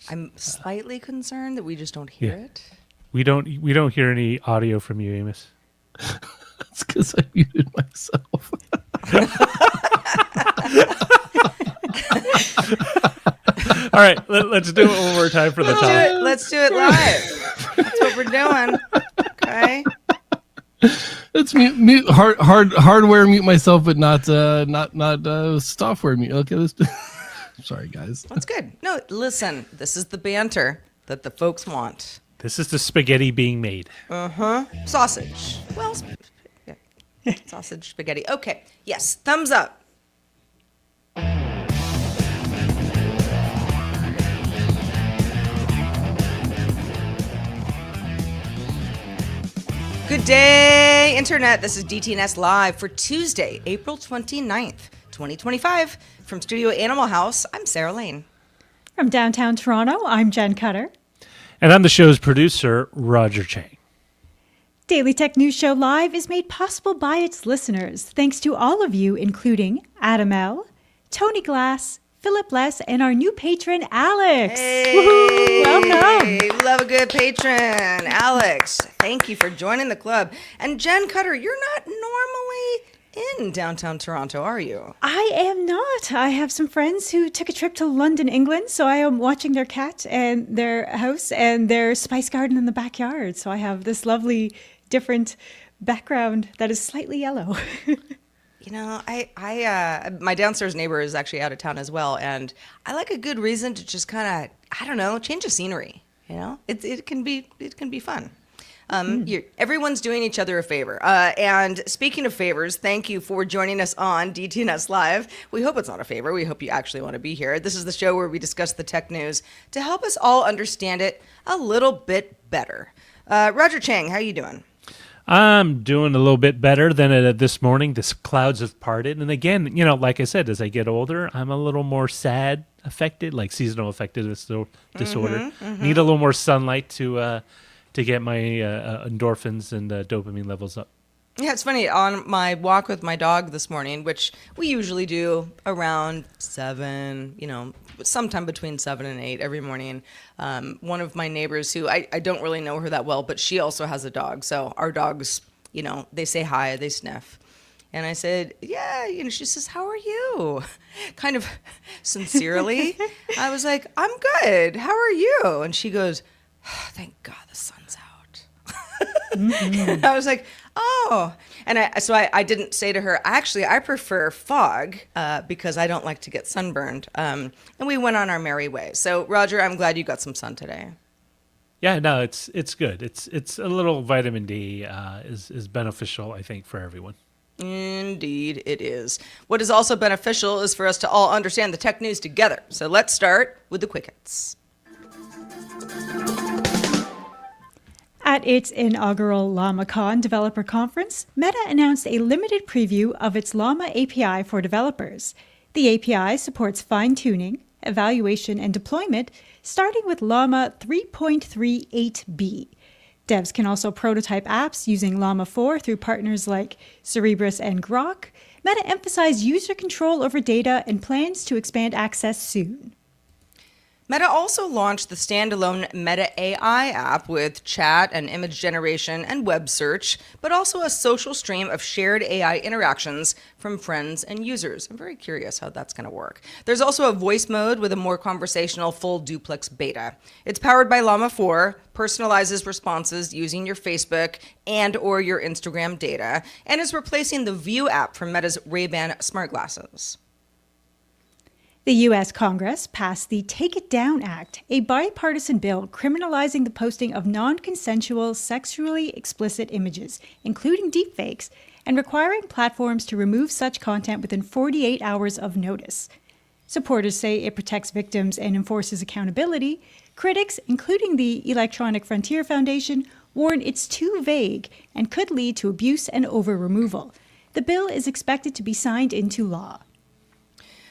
I'm slightly concerned that we just don't hear it. We don't hear any audio from you, Amos. That's because I muted myself. All right, let's do it one more time for the top. Let's do it live. That's what we're doing. Okay. Let's mute hardware mute myself, but not software mute. Okay, let's do. Sorry, guys. That's good. No, listen. This is the banter that the folks want. This is the spaghetti being made. Sausage. Well, yeah. Sausage spaghetti. Okay. Yes. Thumbs up. Good day, Internet. This is DTNS Live for Tuesday, April 29th, 2025. From Studio Animal House, I'm Sarah Lane. From downtown Toronto, I'm Jenn Cutter. And I'm the show's producer, Roger Chang. Daily Tech News Show Live is made possible by its listeners, thanks to all of you, including Adam L., Tony Glass, Philip Less, and our new patron, Alex. Hey, woohoo! Welcome. We love a good patron. Alex, thank you for joining the club. And Jenn Cutter, you're not normally in downtown Toronto, are you? I am not. I have some friends who took a trip to London, England, so I am watching their cat and their house and their spice garden in the backyard. So I have this lovely, different background that is slightly yellow. You know, my downstairs neighbor is actually out of town as well, and I like a good reason to just kind of, I don't know, change the scenery. You know, it can be fun. Everyone's doing each other a favor. And speaking of favors, thank you for joining us on DTNS Live. We hope it's not a favor. We hope you actually want to be here. This is the show where we discuss the tech news to help us all understand it a little bit better. Roger Chang, how you doing? I'm doing a little bit better than this morning. The clouds have parted. And again, you know, like I said, as I get older, I'm a little more sad affected, like seasonal affective disorder. Need a little more sunlight to get my endorphins and dopamine levels up. Yeah, it's funny. On my walk with my dog this morning, which we usually do around 7, you know, sometime between 7 and 8 every morning, one of my neighbors who I don't really know her that well, but she also has a dog. So our dogs, you know, they say hi, they sniff. And I said, yeah, you know, she says, how are you? Kind of sincerely. I was like, I'm good. How are you? And she goes, oh, thank God the sun's out. And I was like, oh. And I didn't say to her, actually, I prefer fog because I don't like to get sunburned. And we went on our merry way. So, Roger, I'm glad you got some sun today. Yeah, no, it's good. It's a little vitamin D is beneficial, I think, for everyone. Indeed, it is. What is also beneficial is for us to all understand the tech news together. So let's start with the quick hits. At its inaugural LlamaCon developer conference, Meta announced a limited preview of its Llama API for developers. The API supports fine-tuning, evaluation, and deployment, starting with Llama 3.38b. Devs can also prototype apps using Llama 4 through partners like Cerebras and Grok. Meta emphasized user control over data and plans to expand access soon. Meta also launched the standalone Meta AI app with chat and image generation and web search, but also a social stream of shared AI interactions from friends and users. I'm very curious how that's going to work. There's also a voice mode with a more conversational full duplex beta. It's powered by Llama 4, personalizes responses using your Facebook and or your Instagram data, and is replacing the View app from Meta's Ray-Ban smart glasses. The U.S. Congress passed the Take It Down Act, a bipartisan bill criminalizing the posting of non-consensual sexually explicit images, including deepfakes, and requiring platforms to remove such content within 48 hours of notice. Supporters say it protects victims and enforces accountability. Critics, including the Electronic Frontier Foundation, warn it's too vague and could lead to abuse and over-removal. The bill is expected to be signed into law.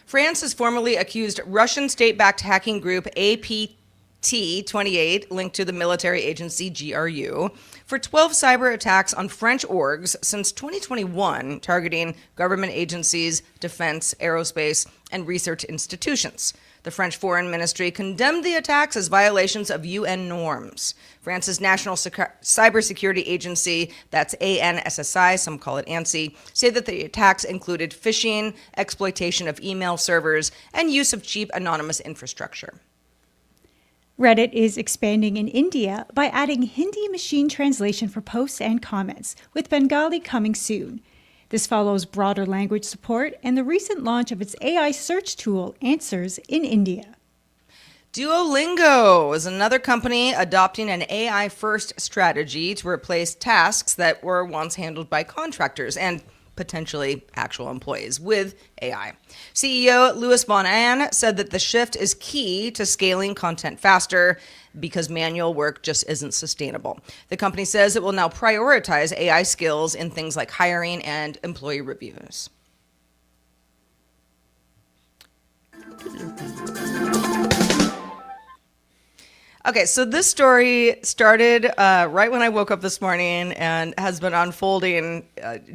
France has formally accused Russian state-backed hacking group APT28, linked to the military agency GRU, for 12 cyber attacks on French orgs since 2021, targeting government agencies, defense, aerospace, and research institutions. The French Foreign Ministry condemned the attacks as violations of UN norms. France's National Cybersecurity Agency, that's ANSSI, some call it ANSI, say that the attacks included phishing, exploitation of email servers, and use of cheap anonymous infrastructure. Reddit is expanding in India by adding Hindi machine translation for posts and comments, with Bengali coming soon. This follows broader language support and the recent launch of its AI search tool, Answers, in India. Duolingo is another company adopting an AI-first strategy to replace tasks that were once handled by contractors and potentially actual employees with AI. CEO Louis Von Ahn said that the shift is key to scaling content faster because manual work just isn't sustainable. The company says it will now prioritize AI skills in things like hiring and employee reviews. Okay, so this story started right when I woke up this morning and has been unfolding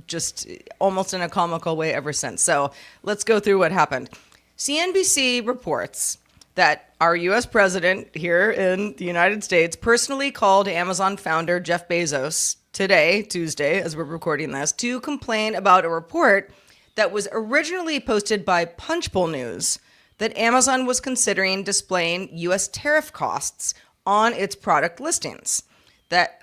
just almost in a comical way ever since. So let's go through what happened. CNBC reports that our U.S. president here in the United States personally called Amazon founder Jeff Bezos today, Tuesday, as we're recording this, to complain about a report that was originally posted by Punchbowl News that Amazon was considering displaying U.S. tariff costs on its product listings. That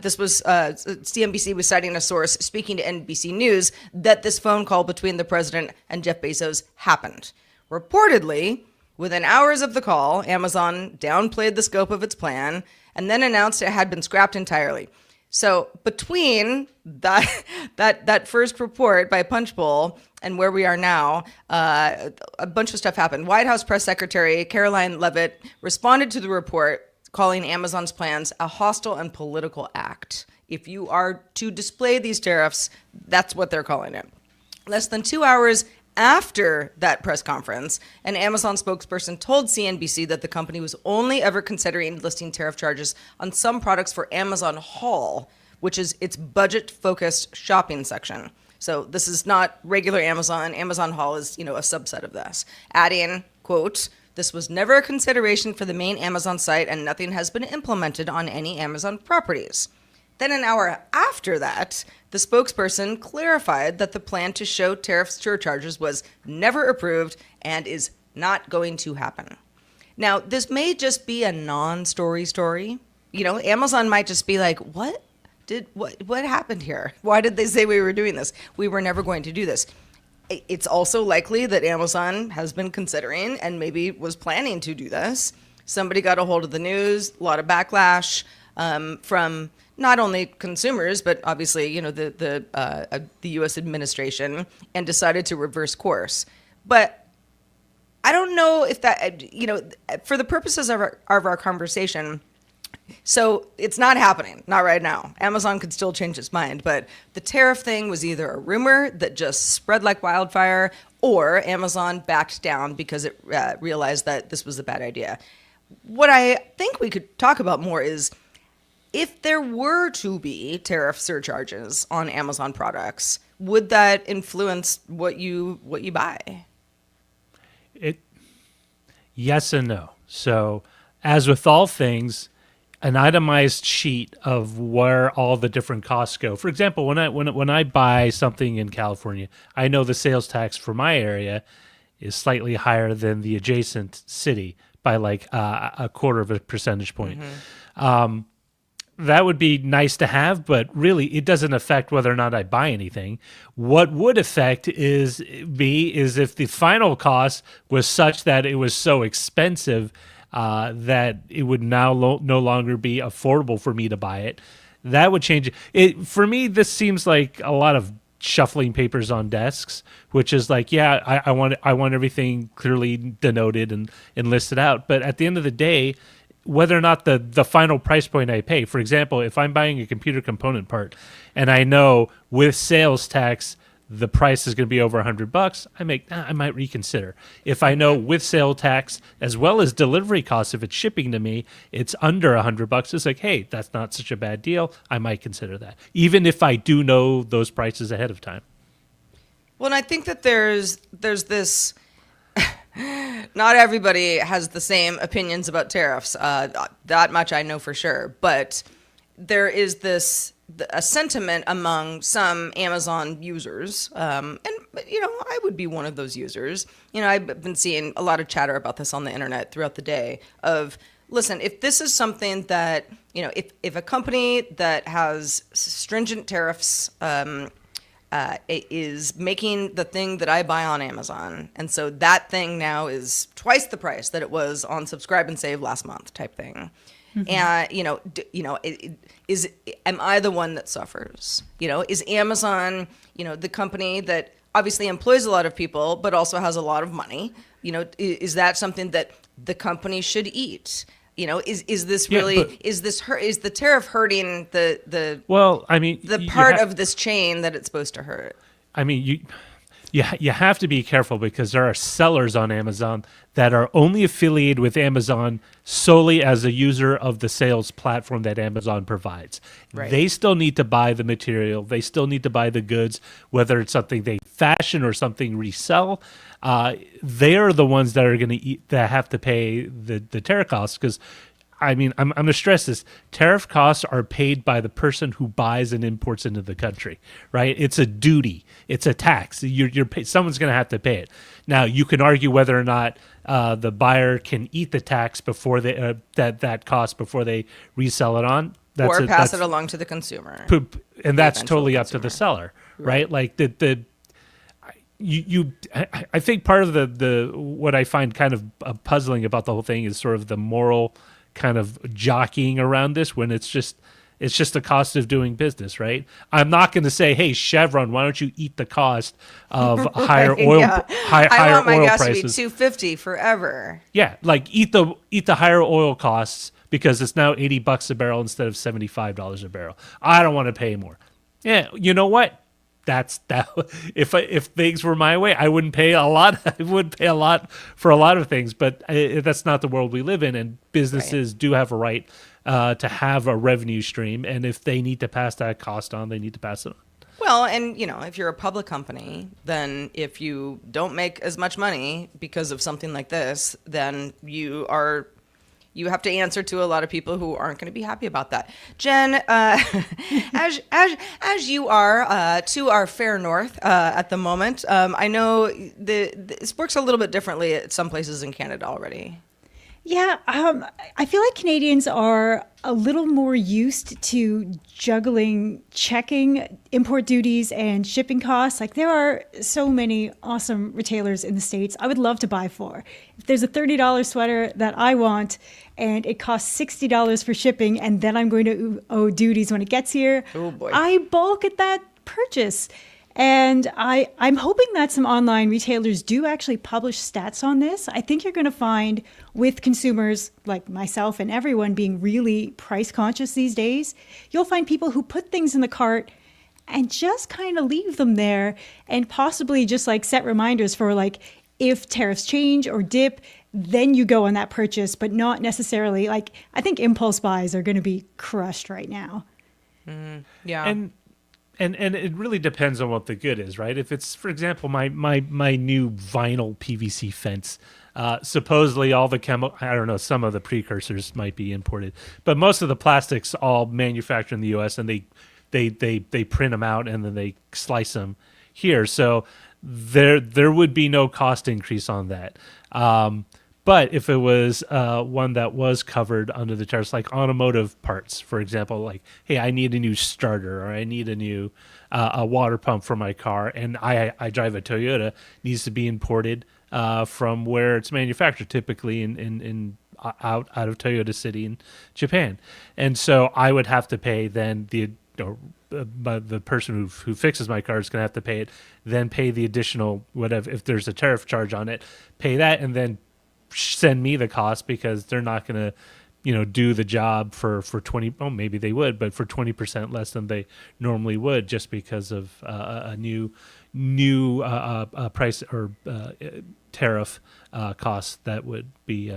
this was CNBC was citing a source speaking to NBC News that this phone call between the president and Jeff Bezos happened. Reportedly, within hours of the call, Amazon downplayed the scope of its plan and then announced it had been scrapped entirely. So between that first report by Punchbowl and where we are now, a bunch of stuff happened. White House Press Secretary Caroline Leavitt responded to the report, calling Amazon's plans a hostile and political act. If you are to display these tariffs, that's what they're calling it. Less than 2 hours after that press conference, an Amazon spokesperson told CNBC that the company was only ever considering listing tariff charges on some products for Amazon Haul, which is its budget-focused shopping section. So this is not regular Amazon. Amazon Haul is, a subset of this. Adding, quote, "This was never a consideration for the main Amazon site and nothing has been implemented on any Amazon properties." Then an hour after that, the spokesperson clarified that the plan to show tariff surcharges was never approved and is not going to happen. Now, this may just be a non-story story. Amazon might just be like, what happened here? Why did they say we were doing this? We were never going to do this. It's also likely that Amazon has been considering and maybe was planning to do this. Somebody got a hold of the news, a lot of backlash from not only consumers, but obviously, the U.S. administration, and decided to reverse course. But I don't know if that, for the purposes of our conversation, so it's not happening, not right now. Amazon could still change its mind, but the tariff thing was either a rumor that just spread like wildfire, or Amazon backed down because it realized that this was a bad idea. What I think we could talk about more is if there were to be tariff surcharges on Amazon products, would that influence what you buy? Yes and no. So, as with all things, an itemized sheet of where all the different costs go. For example, when I buy something in California, I know the sales tax for my area is slightly higher than the adjacent city by like a quarter of a percentage point. Mm-hmm. That would be nice to have, but really it doesn't affect whether or not I buy anything. What would affect is if the final cost was such that it was so expensive that it would now no longer be affordable for me to buy it. That would change it. For me, this seems like a lot of shuffling papers on desks, which is like, yeah, I want everything clearly denoted and listed out. But at the end of the day, whether or not the final price point I pay, for example, if I'm buying a computer component part and I know with sales tax the price is going to be over $100, I might reconsider. If I know with sales tax as well as delivery costs, if it's shipping to me, it's under $100, it's like, hey, that's not such a bad deal. I might consider that, even if I do know those prices ahead of time. Well, and I think that there's this Not everybody has the same opinions about tariffs. That much I know for sure. But there is a sentiment among some Amazon users, and I would be one of those users. I've been seeing a lot of chatter about this on the internet throughout the day. Of listen, if this is something that if a company that has stringent tariffs is making the thing that I buy on Amazon, and so that thing now is twice the price that it was on Subscribe and Save last month, type thing. And am I the one that suffers? Is Amazon the company that obviously employs a lot of people but also has a lot of money? Is that something that the company should eat? Is this really is the tariff hurting the Well, I mean, the part of this chain that it's supposed to hurt? I mean, you have to be careful because there are sellers on Amazon that are only affiliated with Amazon solely as a user of the sales platform that Amazon provides. Right. They still need to buy the material. They still need to buy the goods, whether it's something they fashion or something resell. They are the ones that are going to that have to pay the tariff costs because I mean, I'm going to stress this. Tariff costs are paid by the person who buys and imports into the country, right? It's a duty. It's a tax. Someone's going to have to pay it. Now, you can argue whether or not the buyer can eat the tax before they that cost before they resell it on. Or pass it along to the consumer. And that's totally up to the seller, right? Like I think part of the what I find kind of puzzling about the whole thing is sort of the moral kind of jockeying around this when it's just the cost of doing business, right? I'm not going to say, hey, Chevron, why don't you eat the cost of higher oil higher I want my oil gas prices? to be $2.50 forever. Yeah, like eat the higher oil costs because it's now $80 a barrel instead of $75 a barrel. I don't want to pay more. Yeah, you know what? That's that. If things were my way, I wouldn't pay a lot. I would pay a lot for a lot of things, but that's not the world we live in. And businesses do have a right to have a revenue stream, and if they need to pass that cost on, they need to pass it on. Well, and if you're a public company, then if you don't make as much money because of something like this, then you have to answer to a lot of people who aren't going to be happy about that. Jenn, as you are to our fair north at the moment, I know this works a little bit differently at some places in Canada already. Yeah, I feel like Canadians are a little more used to juggling, checking import duties and shipping costs. Like there are so many awesome retailers in the States I would love to buy for. If there's a $30 sweater that I want and it costs $60 for shipping and then I'm going to owe duties when it gets here, oh boy. I balk at that purchase. And I'm hoping that some online retailers do actually publish stats on this. I think you're going to find with consumers like myself and everyone being really price conscious these days, you'll find people who put things in the cart and just kind of leave them there and possibly just like set reminders for like if tariffs change or dip, then you go on that purchase, but not necessarily like I think impulse buys are going to be crushed right now. Yeah. And it really depends on what the good is, right? If it's, for example, my new vinyl PVC fence, supposedly all the I don't know, some of the precursors might be imported, but most of the plastics all manufactured in the U.S. and they print them out and then they slice them here. So there would be no cost increase on that. But if it was one that was covered under the tariffs, like automotive parts, for example, like, hey, I need a new starter or I need a new a water pump for my car, and I drive a Toyota, needs to be imported from where it's manufactured, typically in out of Toyota City in Japan. And so I would have to pay then the person who fixes my car is going to have to pay it, then pay the additional whatever, if there's a tariff charge on it, pay that, and then send me the cost because they're not going to, do the job for 20. Oh, maybe they would, but for 20% less than they normally would, just because of a new price or tariff cost that would be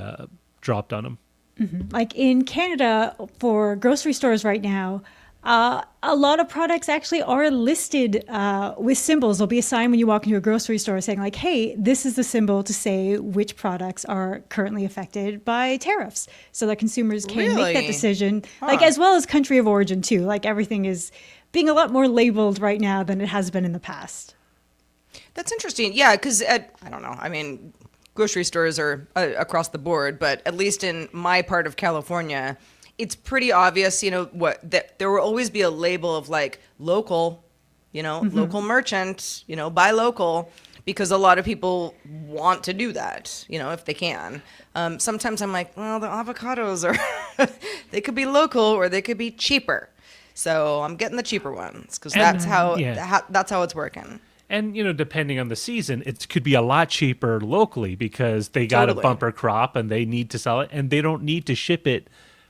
dropped on them. Mm-hmm. Like in Canada, for grocery stores right now, A lot of products actually are listed with symbols. There'll be a sign when you walk into a grocery store saying like, hey, this is the symbol to say which products are currently affected by tariffs, so that consumers can make that Really? decision, like as well as country of origin too. Like everything is being a lot more labeled right now than it has been in the past. That's interesting. Yeah, because I don't know. I mean, grocery stores are across the board, but at least in my part of California, it's pretty obvious, that there will always be a label of like local, local merchant, buy local, because a lot of people want to do that, if they can. Sometimes I'm like, well, the avocados are, they could be local or they could be cheaper. So I'm getting the cheaper ones because that's how it's working. And, depending on the season, it could be a lot cheaper locally because they got Totally. a bumper crop and they need to sell it and they don't need to ship it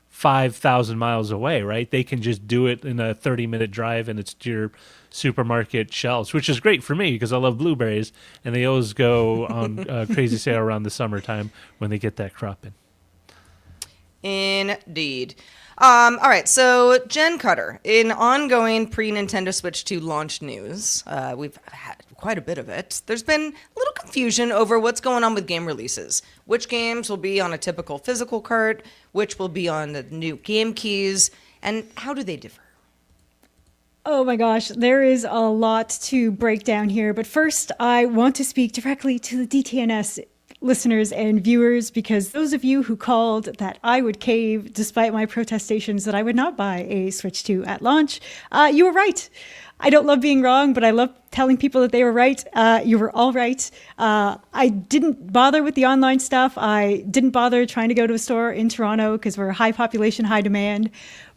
5,000 miles away, right? They can just do it in a 30-minute drive and it's to your supermarket shelves, which is great for me because I love blueberries and they always go on crazy sale around the summertime when they get that crop in. Indeed. All right, so Jenn Cutter, in ongoing pre-Nintendo Switch 2 launch news, we've had quite a bit of it. There's been a little confusion over what's going on with game releases. Which games will be on a typical physical cart, which will be on the new game keys, and how do they differ? Oh my gosh, there is a lot to break down here. But first, I want to speak directly to the DTNS listeners and viewers, because those of you who called that I would cave despite my protestations that I would not buy a Switch 2 at launch, you were right. I don't love being wrong, but I love telling people that they were right. You were all right. I didn't bother with the online stuff. I didn't bother trying to go to a store in Toronto because we're high population, high demand.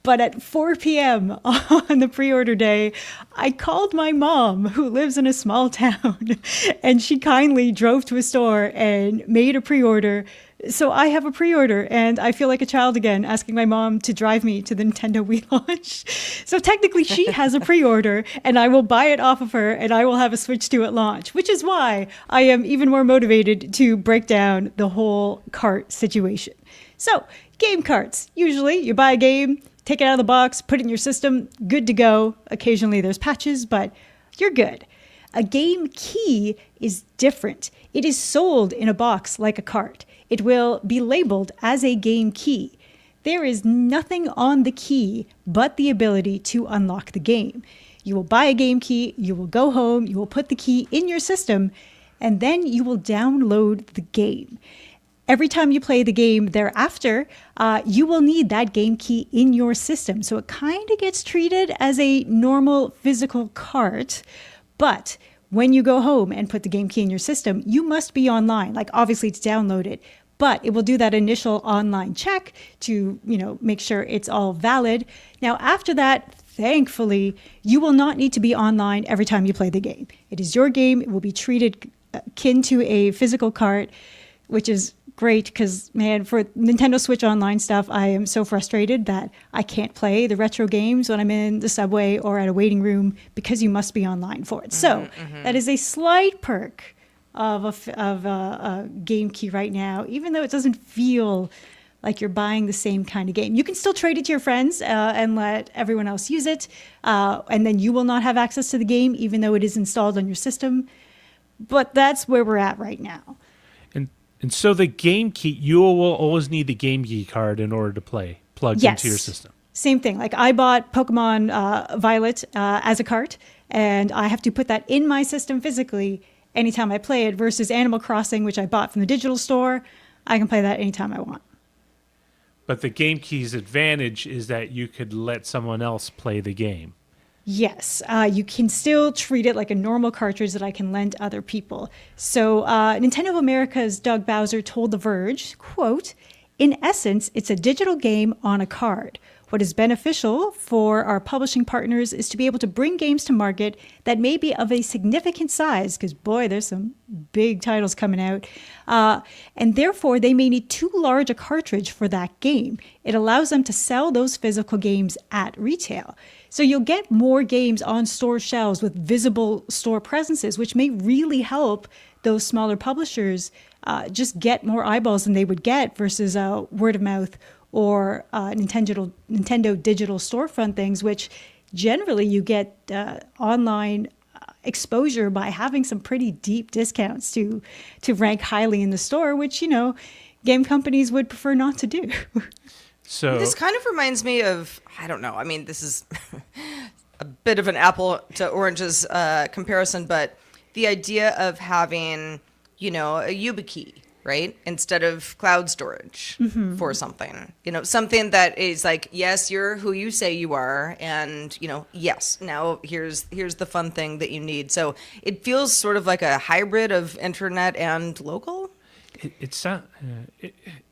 But at 4 p.m. on the pre-order day, I called my mom, who lives in a small town, and she kindly drove to a store and made a pre-order. So I have a pre-order, and I feel like a child again, asking my mom to drive me to the Nintendo Wii launch. So technically, she has a pre-order, and I will buy it off of her, and I will have a Switch 2 at launch, which is why I am even more motivated to break down the whole cart situation. So, game carts. Usually, you buy a game, take it out of the box, put it in your system, good to go. Occasionally, there's patches, but you're good. A game key is different. It is sold in a box like a cart. It will be labeled as a game key. There is nothing on the key but the ability to unlock the game. You will buy a game key, you will go home, you will put the key in your system, and then you will download the game. Every time you play the game thereafter, you will need that game key in your system. So it kind of gets treated as a normal physical cart, but when you go home and put the game key in your system, you must be online. Like obviously to download it, but it will do that initial online check to, make sure it's all valid. Now, after that, thankfully, you will not need to be online every time you play the game. It is your game. It will be treated akin to a physical cart, which is great because, man, for Nintendo Switch Online stuff, I am so frustrated that I can't play the retro games when I'm in the subway or at a waiting room because you must be online for it. So that is a slight perk of a game key right now, even though it doesn't feel like you're buying the same kind of game. You can still trade it to your friends and let everyone else use it, and then you will not have access to the game, even though it is installed on your system. But that's where we're at right now. And so the game key, you will always need the game key card in order to play, plugged into your system. Same thing. Like I bought Pokemon Violet as a cart, and I have to put that in my system physically anytime I play it, versus Animal Crossing, which I bought from the digital store. I can play that anytime I want. But the game key's advantage is that you could let someone else play the game. Yes, you can still treat it like a normal cartridge that I can lend other people. So Nintendo of America's Doug Bowser told The Verge, quote, "In essence, it's a digital game on a card. What is beneficial for our publishing partners is to be able to bring games to market that may be of a significant size," because boy, there's some big titles coming out, and therefore they may need too large a cartridge for that game. It allows them to sell those physical games at retail. So you'll get more games on store shelves with visible store presences, which may really help those smaller publishers just get more eyeballs than they would get versus word of mouth or Nintendo digital storefront things, which generally you get online exposure by having some pretty deep discounts to rank highly in the store, which, game companies would prefer not to do. So This kind of reminds me of, I don't know, I mean, this is a bit of an apple to oranges comparison, but the idea of having, a YubiKey, right? Instead of cloud storage for something, something that is like, yes, you're who you say you are. And, yes, now here's the fun thing that you need. So it feels sort of like a hybrid of internet and local.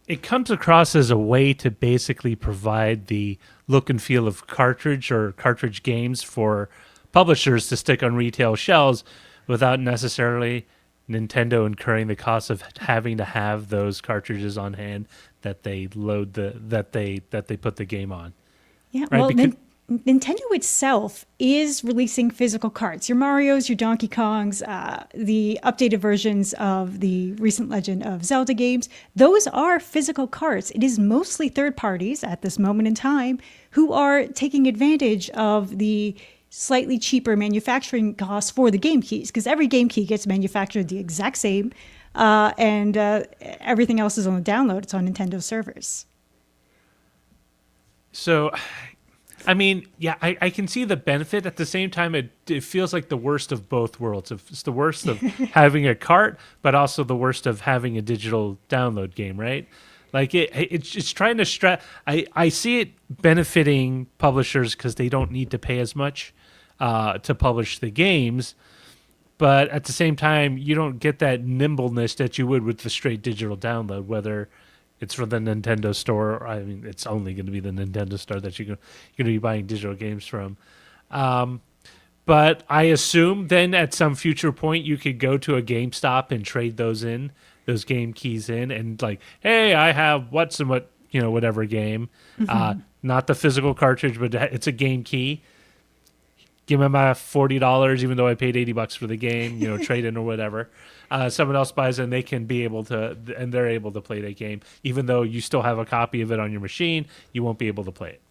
It comes across as a way to basically provide the look and feel of cartridge or cartridge games for publishers to stick on retail shelves without necessarily Nintendo incurring the cost of having to have those cartridges on hand that they load that they put the game on. Yeah, right? well, Nintendo itself is releasing physical carts. Your Marios, your Donkey Kongs, the updated versions of the recent Legend of Zelda games, those are physical carts. It is mostly third parties at this moment in time who are taking advantage of the slightly cheaper manufacturing costs for the game keys, because every game key gets manufactured the exact same, and everything else is on the download. It's on Nintendo servers. So, I mean, yeah, I can see the benefit. At the same time, it feels like the worst of both worlds. It's the worst of having a cart, but also the worst of having a digital download game, right? Like it's trying to I see it benefiting publishers because they don't need to pay as much to publish the games, but at the same time, you don't get that nimbleness that you would with the straight digital download, whether it's from the Nintendo store. I mean, it's only going to be the Nintendo store that you're going to be buying digital games from. But I assume then at some future point you could go to a GameStop and trade those game keys in, and like, hey, I have whatever game, not the physical cartridge, but it's a game key. Give me my $40, even though I paid $80 for the game, trade in or whatever. Someone else buys it and they're able to play that game. Even though you still have a copy of it on your machine, you won't be able to play it.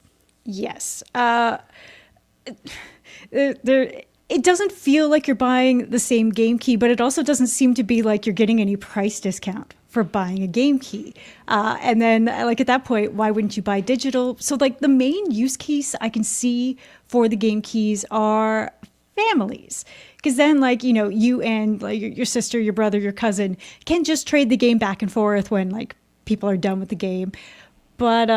Yes. It doesn't feel like you're buying the same game key, but it also doesn't seem to be like you're getting any price discount for buying a game key. And then like at that point, why wouldn't you buy digital? So like the main use case I can see for the game keys are families. Because then like, you and like your sister, your brother, your cousin can just trade the game back and forth when like people are done with the game. But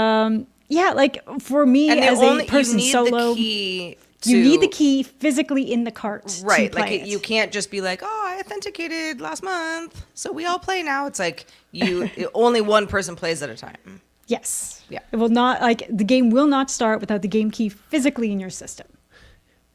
yeah, like for me as a person solo, you need the key physically in the cart. Right. To play like you can't just be like, oh, I authenticated last month, so we all play now. It's like only one person plays at a time. Yes. Yeah. It will not, like, the game will not start without the game key physically in your system.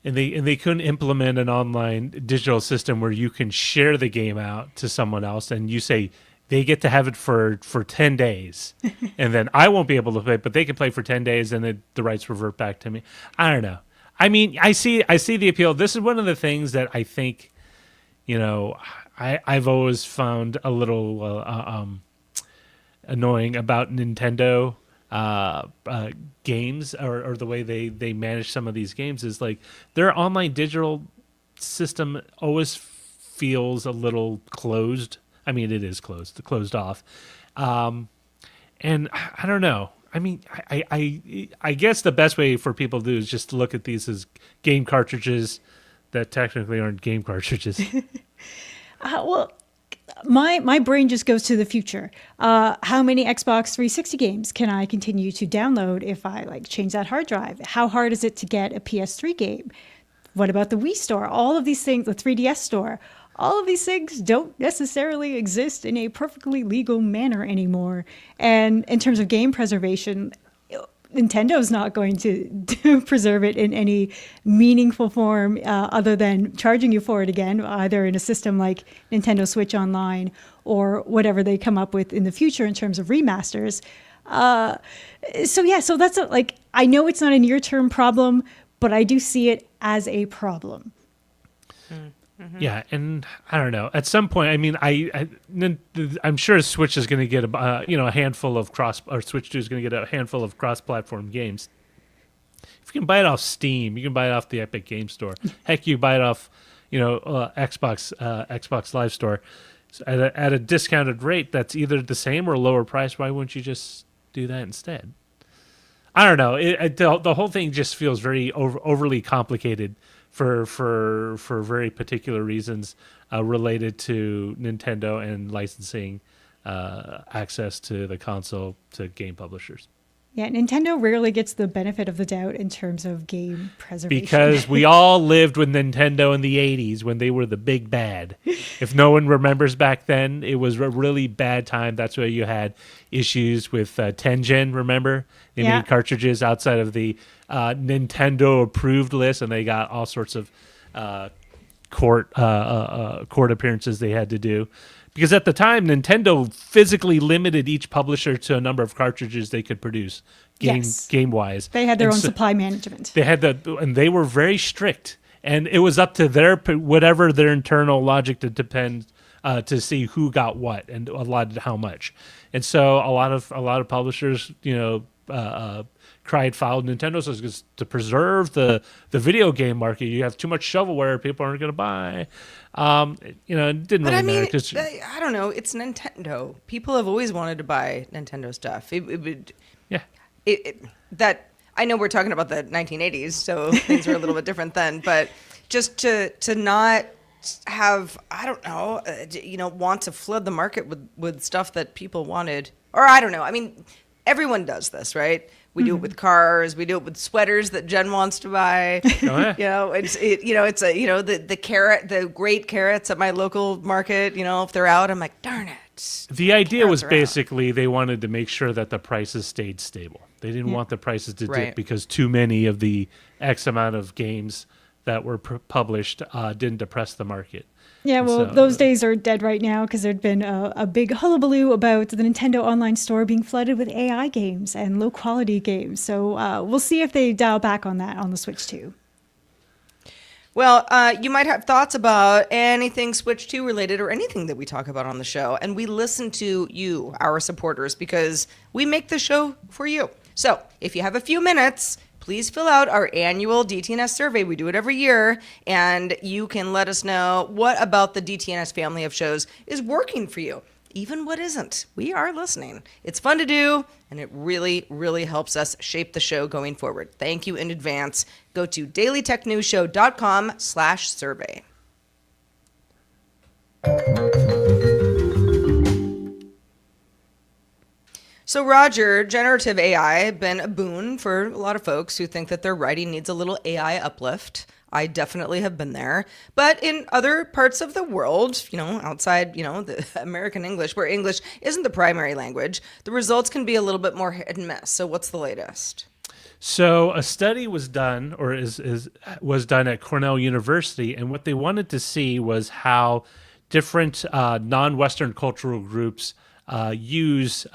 And they couldn't implement an online digital system where you can share the game out to someone else and you say they get to have it for 10 days. And then I won't be able to play, but they can play for 10 days and then the rights revert back to me. I don't know. I mean, I see the appeal. This is one of the things that I think, I've always found a little annoying about Nintendo games or the way they manage some of these games is like their online digital system always feels a little closed. I mean, it is closed off. And I don't know. I mean, I guess the best way for people to do is just to look at these as game cartridges that technically aren't game cartridges. Well, my brain just goes to the future. How many Xbox 360 games can I continue to download if I like change that hard drive? How hard is it to get a PS3 game? What about the Wii store? All of these things, the 3DS store, all of these things don't necessarily exist in a perfectly legal manner anymore. And in terms of game preservation, Nintendo's not going to preserve it in any meaningful form other than charging you for it again, either in a system like Nintendo Switch Online or whatever they come up with in the future in terms of remasters. So that's like, I know it's not a near-term problem, but I do see it as a problem. Yeah, and I don't know. At some point, I mean, I'm sure Switch is going to get a handful of Switch 2 is going to get a handful of cross-platform games. If you can buy it off Steam, you can buy it off the Epic Game Store. Heck, you buy it off, Xbox Live Store at a discounted rate. That's either the same or lower price. Why wouldn't you just do that instead? I don't know. The whole thing just feels very overly complicated for very particular reasons related to Nintendo and licensing access to the console to game publishers. Yeah, Nintendo rarely gets the benefit of the doubt in terms of game preservation. Because we all lived with Nintendo in the 80s when they were the big bad. If no one remembers back then, it was a really bad time. That's why you had issues with Tengen, remember? They made cartridges outside of the Nintendo-approved list, and they got all sorts of court appearances they had to do. Because at the time, Nintendo physically limited each publisher to a number of cartridges they could produce, game-wise. They had their own supply management. And they were very strict. And it was up to whatever their internal logic to depend to see who got what and allotted how much. And so a lot of publishers, cried foul. Nintendo says to preserve the video game market, you have too much shovelware people aren't going to buy. It didn't really matter. I don't know. It's Nintendo. People have always wanted to buy Nintendo stuff. That I know we're talking about the 1980s, so things were a little bit different then. But just to not have, I don't know, want to flood the market with stuff that people wanted, or I don't know. I mean, everyone does this, right? We do it with cars. We do it with sweaters that Jenn wants to buy. Oh, yeah. The great carrots at my local market. If they're out, I'm like, darn it. The idea was basically they wanted to make sure that the prices stayed stable. They didn't want the prices to dip because too many of the X amount of games that were published didn't depress the market. Yeah, well, those days are dead right now because there'd been a big hullabaloo about the Nintendo Online Store being flooded with AI games and low-quality games. So we'll see if they dial back on that on the Switch 2. Well, you might have thoughts about anything Switch 2 related or anything that we talk about on the show. And we listen to you, our supporters, because we make the show for you. So if you have a few minutes, please fill out our annual DTNS survey. We do it every year, and you can let us know what about the DTNS family of shows is working for you, even what isn't. We are listening. It's fun to do, and it really, really helps us shape the show going forward. Thank you in advance. Go to dailytechnewsshow.com/survey. So, Roger, generative AI has been a boon for a lot of folks who think that their writing needs a little AI uplift. I definitely have been there. But in other parts of the world, outside, the American English, where English isn't the primary language, the results can be a little bit more hit and miss. So what's the latest? So a study was done, or was done at Cornell University, and what they wanted to see was how different non-Western cultural groups use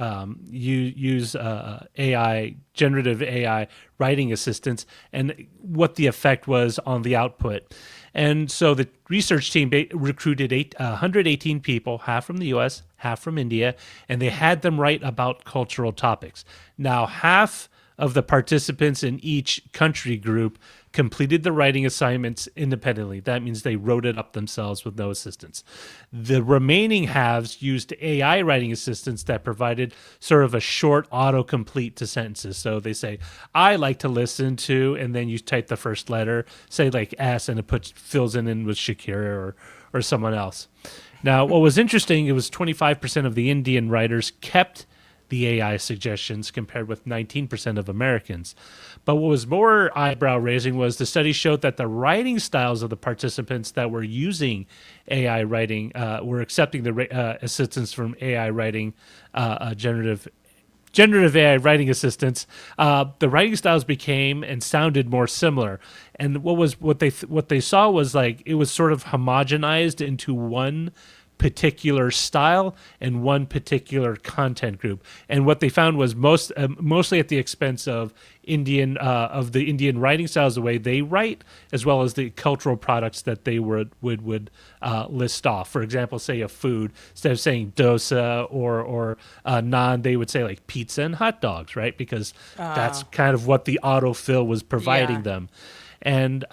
AI, generative AI writing assistants, and what the effect was on the output. And so the research team recruited 118 people, half from the U.S., half from India, and they had them write about cultural topics. Now, half of the participants in each country group completed the writing assignments independently. That means they wrote it up themselves with no assistance. The remaining halves used AI writing assistants that provided sort of a short autocomplete to sentences. So they say, I like to listen to, and then you type the first letter, say like S, and it fills in with Shakira or someone else. Now, what was interesting, it was 25% of the Indian writers kept the AI suggestions compared with 19% of Americans. But what was more eyebrow-raising was the study showed that the writing styles of the participants that were using AI writing were accepting the assistance from AI writing, generative AI writing assistants. The writing styles became and sounded more similar. And what they saw was like it was sort of homogenized into one particular style and one particular content group. And what they found was mostly at the expense of the Indian writing styles, the way they write, as well as the cultural products that they would list off. For example, say a food, instead of saying dosa or naan, they would say like pizza and hot dogs, right? Because that's kind of what the autofill was providing them. And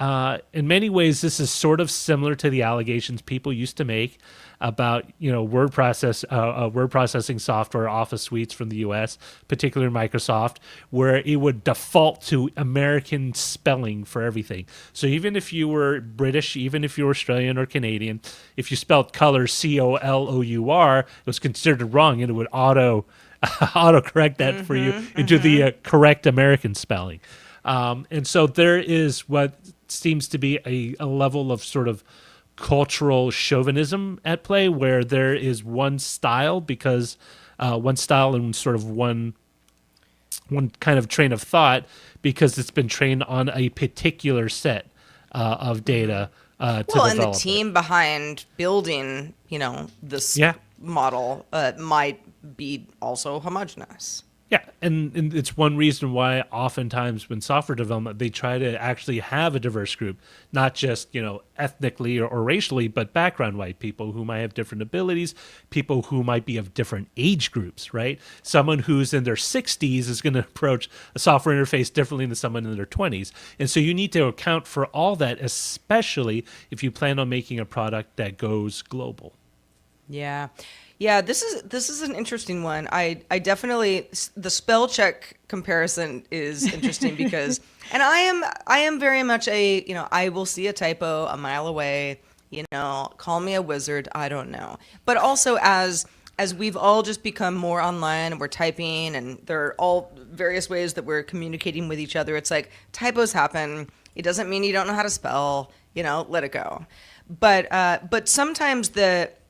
in many ways, this is sort of similar to the allegations people used to make about word processing software, Office suites from the U.S., particularly Microsoft, where it would default to American spelling for everything. So even if you were British, even if you were Australian or Canadian, if you spelled color COLOUR, it was considered wrong, and it would auto correct that for you into the correct American spelling. And so there is what seems to be a level of sort of cultural chauvinism at play, where there is one style and sort of one kind of train of thought, because it's been trained on a particular set of data to develop and the team behind building, this model might be also homogenous. Yeah, and it's one reason why oftentimes when software development, they try to actually have a diverse group, not just, ethnically or racially, but background-wise, people who might have different abilities, people who might be of different age groups, right? Someone who's in their 60s is going to approach a software interface differently than someone in their 20s. And so you need to account for all that, especially if you plan on making a product that goes global. Yeah. Yeah, this is an interesting one. I definitely, the spell check comparison is interesting because, and I am very much I will see a typo a mile away, call me a wizard, I don't know. But also as we've all just become more online and we're typing and there are all various ways that we're communicating with each other, it's like typos happen. It doesn't mean you don't know how to spell, let it go. But sometimes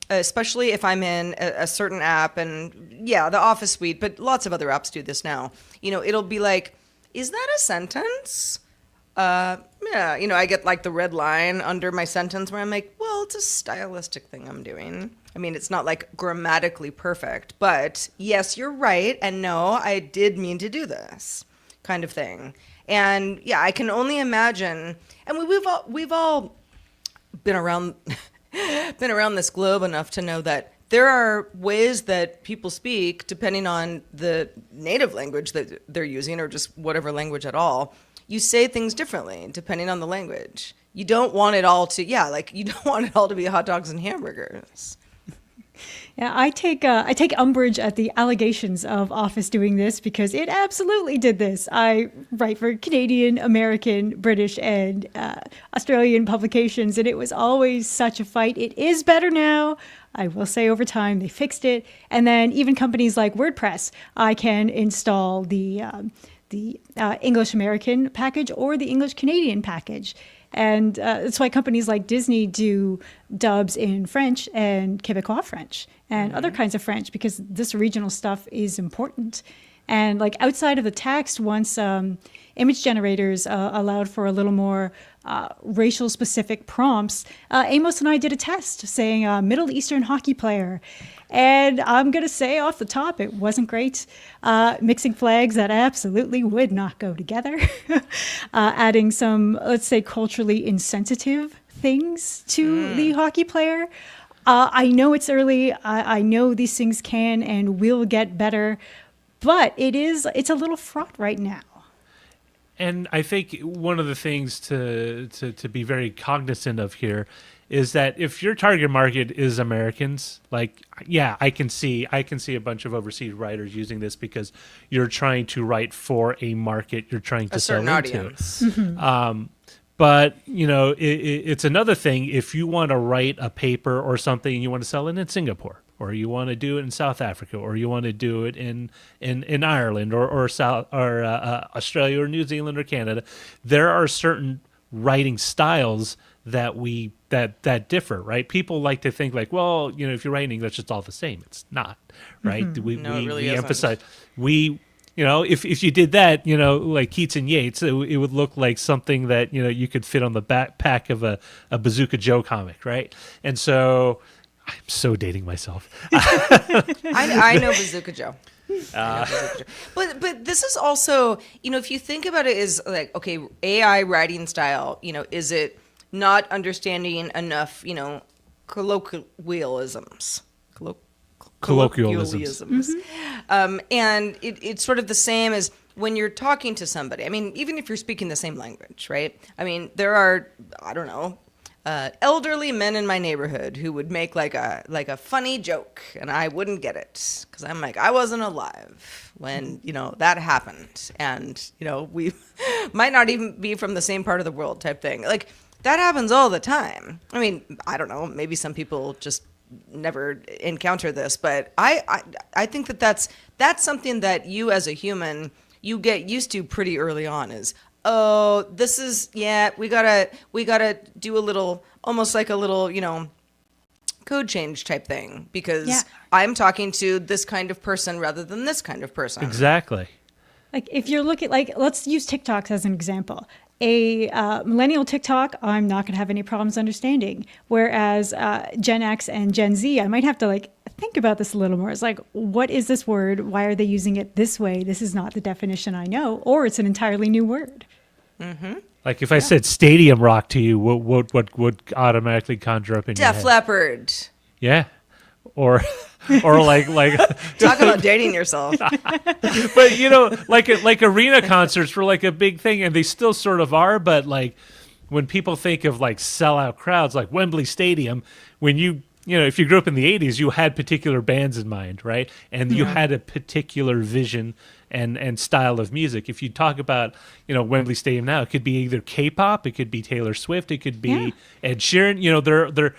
especially if I'm in a certain app, and the Office suite, but lots of other apps do this now. It'll be like, is that a sentence? I get like the red line under my sentence where I'm like, well, it's a stylistic thing I'm doing. I mean, it's not like grammatically perfect, but yes, you're right, and no, I did mean to do this, kind of thing. And I can only imagine, and we've all been around. Been around this globe enough to know that there are ways that people speak, depending on the native language that they're using or just whatever language at all. You say things differently depending on the language. You don't want it all to, you don't want it all to be hot dogs and hamburgers. Yeah, I take umbrage at the allegations of Office doing this because it absolutely did this. I write for Canadian, American, British, and Australian publications, and it was always such a fight. It is better now. I will say over time they fixed it. And then even companies like WordPress, I can install the English American package or the English Canadian package. And that's why companies like Disney do dubs in French and Quebecois French and other kinds of French, because this regional stuff is important. And like outside of the text, once image generators allowed for a little more racial specific prompts, Amos and I did a test saying Middle Eastern hockey player. And I'm going to say off the top, it wasn't great. Mixing flags that absolutely would not go together. Adding some, let's say, culturally insensitive things to the hockey player. I know it's early. I know these things can and will get better. But it's a little fraught right now. And I think one of the things to be very cognizant of here is that if your target market is Americans, I can see a bunch of overseas writers using this because you're trying to write for a market you're trying to sell into. Audience. But it's another thing if you want to write a paper or something and you want to sell it in Singapore, or you want to do it in South Africa, or you want to do it in Ireland or Australia or New Zealand or Canada. There are certain writing styles that differ, right? People like to think like, well, if you're writing English, it's all the same. It's not, right? No, it really we isn't. emphasize if you did that, like Keats and Yeats, it would look like something that you could fit on the backpack of a Bazooka Joe comic, right? And so I'm so dating myself. I know Bazooka Joe. But this is also, if you think about it, is like, okay, AI writing style, is it not understanding enough, colloquialisms? Colloquialisms. And it's sort of the same as when you're talking to somebody. I mean, even if you're speaking the same language, right? I mean, there are, I don't know, elderly men in my neighborhood who would make like a funny joke, and I wouldn't get it because I'm like, I wasn't alive when that happened, and we might not even be from the same part of the world type thing. Like that happens all the time. I mean, I don't know, maybe some people just never encounter this, but I think that's something that you as a human, you get used to pretty early on. Is, oh, this is, we gotta do a little, almost like a little, code change type thing, because I'm talking to this kind of person rather than this kind of person. Exactly. Like if you're looking, like, let's use TikToks as an example. A millennial TikTok, I'm not going to have any problems understanding. Whereas Gen X and Gen Z, I might have to think about this a little more. It's like, what is this word? Why are they using it this way? This is not the definition I know, or it's an entirely new word. Mm-hmm. Like if I said stadium rock to you, what would automatically conjure up in your head? Def Leppard. Yeah. Or like talk about dating yourself. But like arena concerts were like a big thing, and they still sort of are. But like when people think of like sellout crowds, like Wembley Stadium, when if you grew up in the 80s, you had particular bands in mind, right? And you had a particular vision and style of music. If you talk about Wembley Stadium now, it could be either K-pop, it could be Taylor Swift, it could be Ed Sheeran.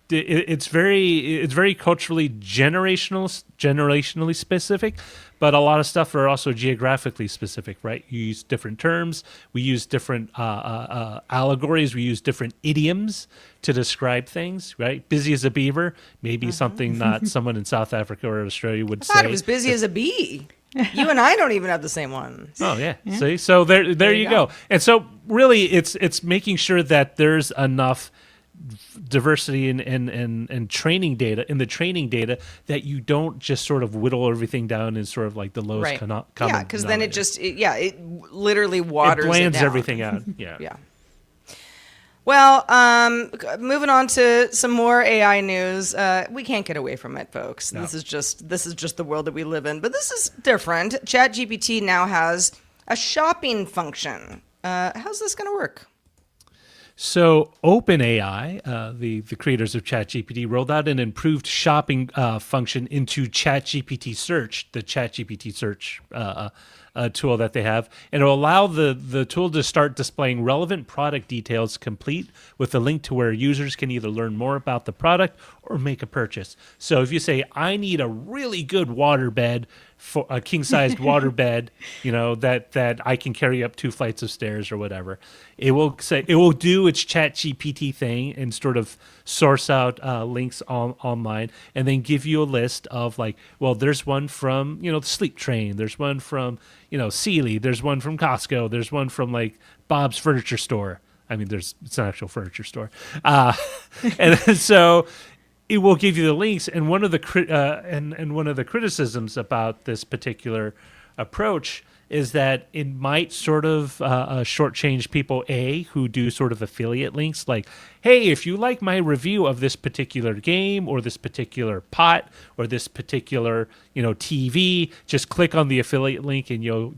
It's very culturally generationally specific, but a lot of stuff are also geographically specific, right? You use different terms, we use different allegories, we use different idioms to describe things, right? Busy as a beaver, maybe something not someone in South Africa or Australia would say. I thought it was busy as a bee. You and I don't even have the same ones. Oh yeah. See, so there you go. And so really, it's making sure that there's enough diversity and training data in the training data that you don't just sort of whittle everything down in sort of like the lowest common because then it just it literally waters it blands down. everything out. Yeah. Well, moving on to some more AI news. We can't get away from it, folks. No. This is just the world that we live in. But this is different. ChatGPT now has a shopping function. How's this going to work? So OpenAI, the creators of ChatGPT, rolled out an improved shopping function into ChatGPT Search, the ChatGPT Search tool that they have, and it'll allow the tool to start displaying relevant product details complete with a link to where users can either learn more about the product or make a purchase. So if you say, I need a really good waterbed, for a king-sized waterbed, that I can carry up 2 flights of stairs or whatever, it will do its ChatGPT thing and sort of source out links online, and then give you a list of like, well, there's one from the Sleep Train, there's one from Sealy, there's one from Costco, there's one from like Bob's Furniture Store. I mean, it's an actual furniture store, and so it will give you the links. And one of the criticisms about this particular approach is that it might sort of shortchange people who do sort of affiliate links, like, hey, if you like my review of this particular game or this particular pot or this particular TV, just click on the affiliate link and you'll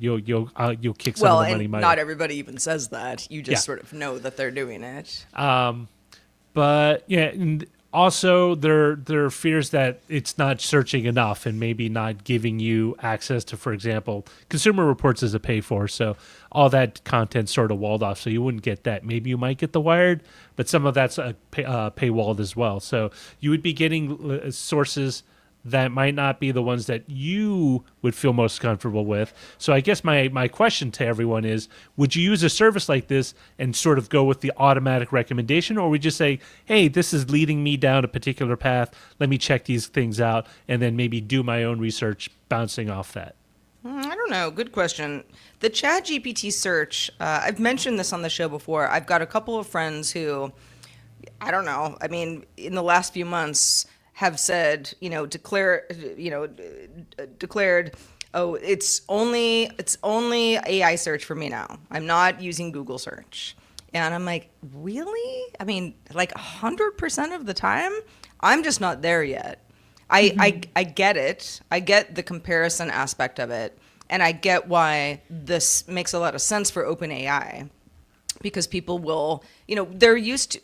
kick some of the money. Well, and not everybody even says that. You just sort of know that they're doing it. But yeah. Also, there are fears that it's not searching enough and maybe not giving you access to, for example, Consumer Reports is a pay for, so all that content's sort of walled off, so you wouldn't get that. Maybe you might get the Wired, but some of that's paywalled as well. So you would be getting sources that might not be the ones that you would feel most comfortable with. So I guess my question to everyone is, would you use a service like this and sort of go with the automatic recommendation, or would you say, hey, this is leading me down a particular path, let me check these things out, and then maybe do my own research bouncing off that? I don't know. Good question. The ChatGPT search, I've mentioned this on the show before. I've got a couple of friends who, I don't know, I mean, in the last few months, have said, declared, oh, it's only AI search for me now. I'm not using Google search. And I'm like, really? I mean, like 100% of the time, I'm just not there yet. I get it. I get the comparison aspect of it. And I get why this makes a lot of sense for OpenAI. Because people will, they're used to,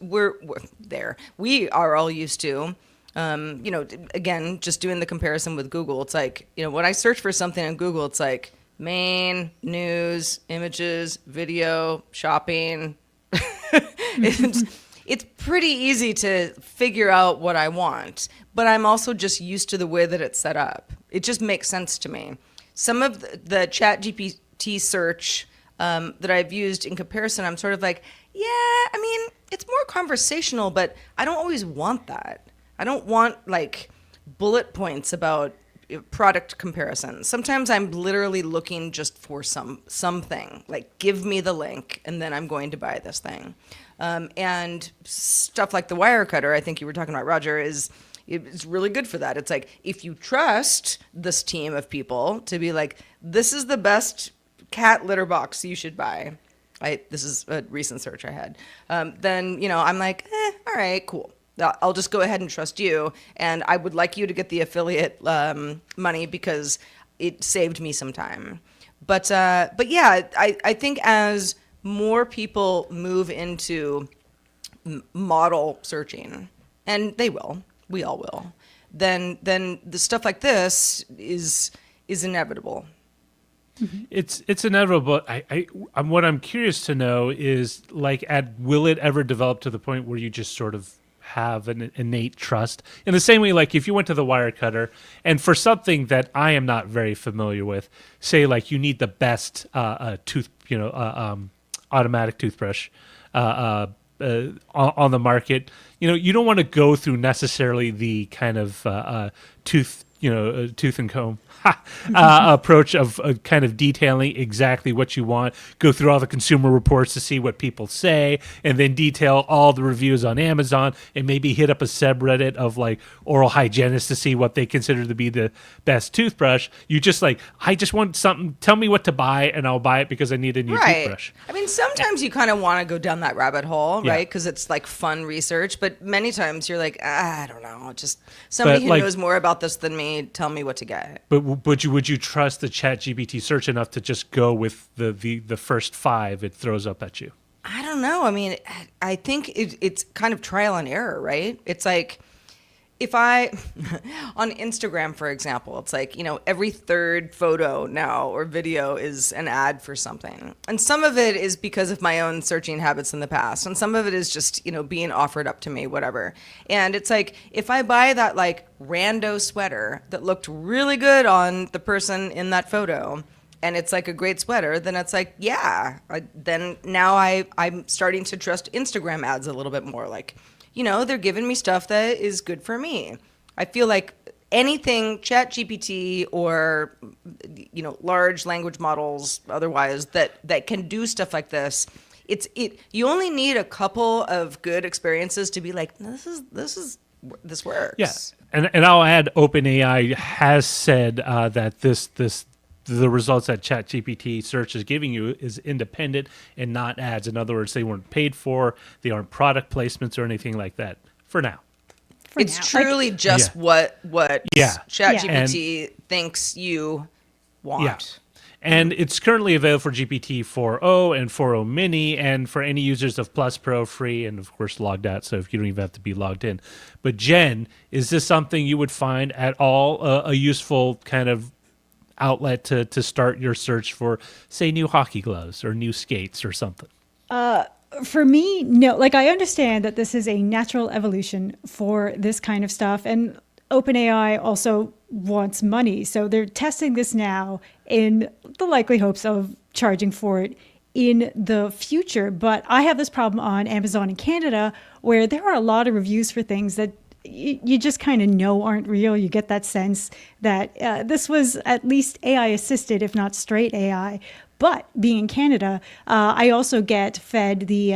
we are all used to, again, just doing the comparison with Google. It's like, when I search for something on Google, it's like main, news, images, video, shopping. It's pretty easy to figure out what I want, but I'm also just used to the way that it's set up. It just makes sense to me. Some of the ChatGPT search that I've used in comparison, I'm sort of like, yeah, I mean, it's more conversational, but I don't always want that. I don't want like bullet points about product comparisons. Sometimes I'm literally looking just for something, like give me the link and then I'm going to buy this thing. And stuff like the wire cutter, I think you were talking about, Roger, it's really good for that. It's like, if you trust this team of people to be like, this is the best cat litter box you should buy. This is a recent search I had. Then, I'm like, all right, cool. I'll just go ahead and trust you. And I would like you to get the affiliate money because it saved me some time. But yeah, I think as more people move into model searching, and they will, we all will, then the stuff like this is inevitable. It's inevitable. What I'm curious to know is, like, will it ever develop to the point where you just sort of have an innate trust in the same way, like if you went to the wire cutter and for something that I am not very familiar with, say like you need the best automatic toothbrush on the market, you don't want to go through necessarily the kind of tooth and comb approach of kind of detailing exactly what you want, go through all the consumer reports to see what people say, and then detail all the reviews on Amazon, and maybe hit up a subreddit of like oral hygienists to see what they consider to be the best toothbrush. You just like, I just want something, tell me what to buy and I'll buy it because I need a new toothbrush. I mean, sometimes you kind of want to go down that rabbit hole, right? Because it's like fun research, but many times you're like, I don't know, just somebody who knows more about this than me, tell me what to get. But would you trust the ChatGPT search enough to just go with the first 5 it throws up at you? I don't know. I mean, I think it's kind of trial and error, right? It's like, if I, on Instagram, for example, it's like, every third photo now or video is an ad for something. And some of it is because of my own searching habits in the past. And some of it is just, being offered up to me, whatever. And it's like, if I buy that like rando sweater that looked really good on the person in that photo, and it's like a great sweater, then it's like, then now I'm starting to trust Instagram ads a little bit more. Like, they're giving me stuff that is good for me. I feel like anything ChatGPT or, large language models otherwise that can do stuff like this, you only need a couple of good experiences to be like, this works. Yeah, and I'll add, OpenAI has said that the results that ChatGPT search is giving you is independent and not ads. In other words, they weren't paid for, they aren't product placements or anything like that for now. It's truly just what ChatGPT thinks you want. Yeah. And it's currently available for GPT 4.0 and 4.0 Mini, and for any users of Plus Pro, free, and of course logged out, so if you don't even have to be logged in. But Jen, is this something you would find at all a useful kind of outlet to start your search for, say, new hockey gloves or new skates or something? For me, no. Like, I understand that this is a natural evolution for this kind of stuff, and OpenAI also wants money, so they're testing this now in the likely hopes of charging for it in the future. But I have this problem on Amazon in Canada, where there are a lot of reviews for things that you just kind of know aren't real. You get that sense that this was at least AI assisted, if not straight AI. But being in Canada, I also get fed the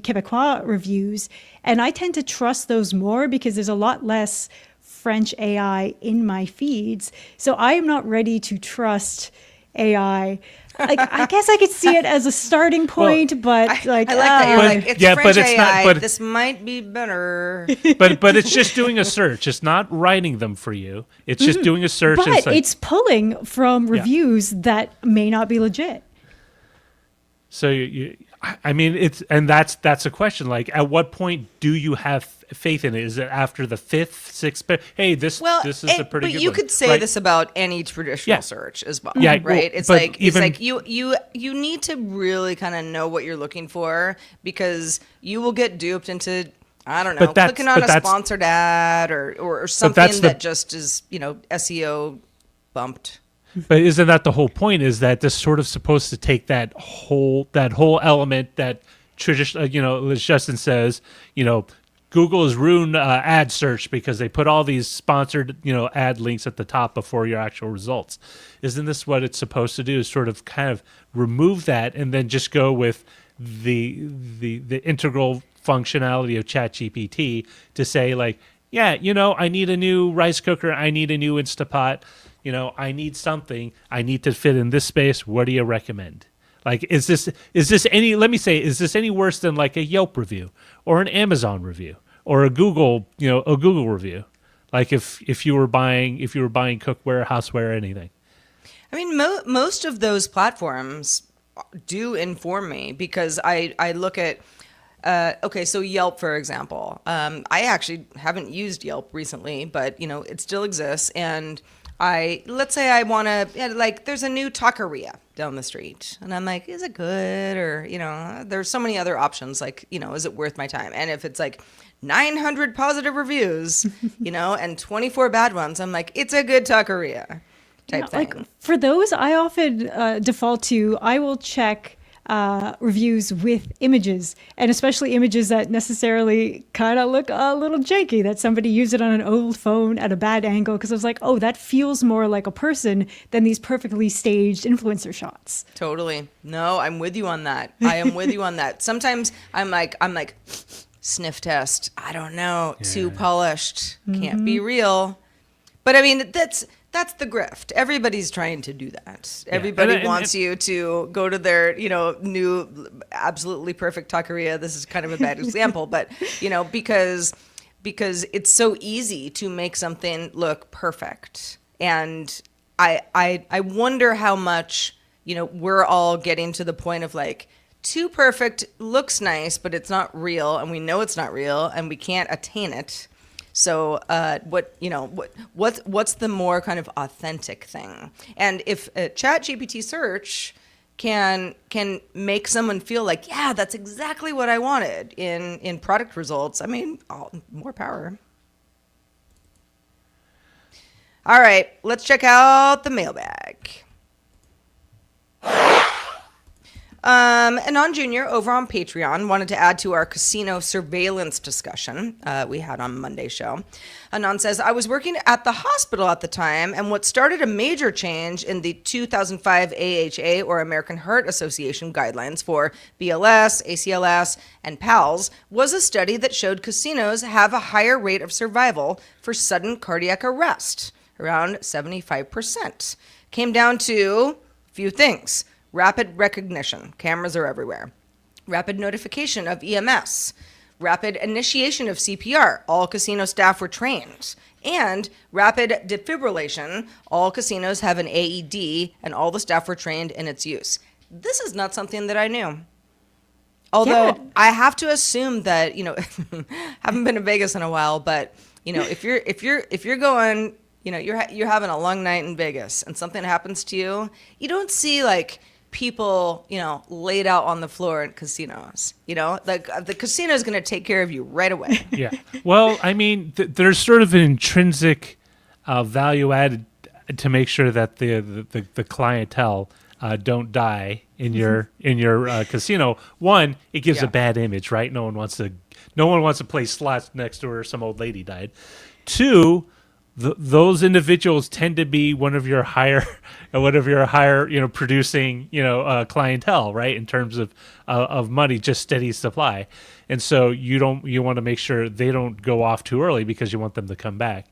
Québécois reviews, and I tend to trust those more because there's a lot less French AI in my feeds. So I am not ready to trust AI. Like, I guess I could see it as a starting point, but I like that you're like, it's Yeah, French but it's AI. not- but- This might be better. but it's just doing a search. It's not writing them for you. It's just doing a search. but like, it's pulling from reviews that may not be legit. So I mean, that's a question. Like, at what point do you have faith in it? Is it after the fifth, sixth? Hey, this is a pretty but good you one, could say right? this about any traditional Yeah. search as well, Yeah, right? well, It's but like even- you need to really kind of know what you're looking for, because you will get duped into, I don't know, But that's- clicking on but a that's- sponsored ad or something that's the- that just is, SEO bumped. But isn't that the whole point? Is that this sort of supposed to take that whole element that traditional, as Justin says, Google has ruined ad search because they put all these sponsored, ad links at the top before your actual results. Isn't this what it's supposed to do? Is sort of kind of remove that and then just go with the integral functionality of ChatGPT to say, like, yeah, I need a new rice cooker, I need a new Instapot. I need something. I need to fit in this space. What do you recommend? Like, is this any worse than like a Yelp review or an Amazon review or a Google review? Like if you were buying cookware, houseware, anything. I mean, most of those platforms do inform me, because I look at, so Yelp, for example. I actually haven't used Yelp recently, but, it still exists. And let's say I want to, like, there's a new taqueria down the street, and I'm like, is it good? Or, there's so many other options, like, is it worth my time? And if it's like 900 positive reviews, and 24 bad ones, I'm like, it's a good taqueria type thing. Like, for those, I often default to, I will check reviews with images, and especially images that necessarily kind of look a little janky, that somebody used it on an old phone at a bad angle, because I was like, oh, that feels more like a person than these perfectly staged influencer shots. Totally. No, I'm with you on that. I am with you on that. Sometimes I'm like, sniff test. I don't know. Too polished. Can't be real. But I mean, that's the grift. Everybody's trying to do that. Everybody wants you to go to their, new absolutely perfect taqueria. This is kind of a bad example, but because it's so easy to make something look perfect. And I wonder how much, we're all getting to the point of like, too perfect looks nice, but it's not real, and we know it's not real, and we can't attain it. So what's the more kind of authentic thing? And if a ChatGPT search can make someone feel like, yeah, that's exactly what I wanted in product results, I mean, more power. All right, let's check out the mailbag. Anon Jr. over on Patreon wanted to add to our casino surveillance discussion we had on Monday's show. Anon says, I was working at the hospital at the time, and what started a major change in the 2005 AHA, or American Heart Association, guidelines for BLS, ACLS, and PALS was a study that showed casinos have a higher rate of survival for sudden cardiac arrest, around 75%. Came down to a few things. Rapid recognition. Cameras are everywhere. Rapid notification of EMS. Rapid initiation of CPR. All casino staff were trained. And rapid defibrillation. All casinos have an AED, and all the staff were trained in its use. This is not something that I knew. Although I have to assume that, haven't been to Vegas in a while, but if you're going, you're having a long night in Vegas and something happens to you, you don't see like people, laid out on the floor in casinos. The casino is going to take care of you right away. Yeah. Well, I mean, there's sort of an intrinsic value added to make sure that the clientele don't die in your casino. One, it gives a bad image, right? No one wants to play slots next to where some old lady died. Two, those individuals tend to be one of your higher, producing, clientele, right? In terms of money, just steady supply. And so you want to make sure they don't go off too early because you want them to come back.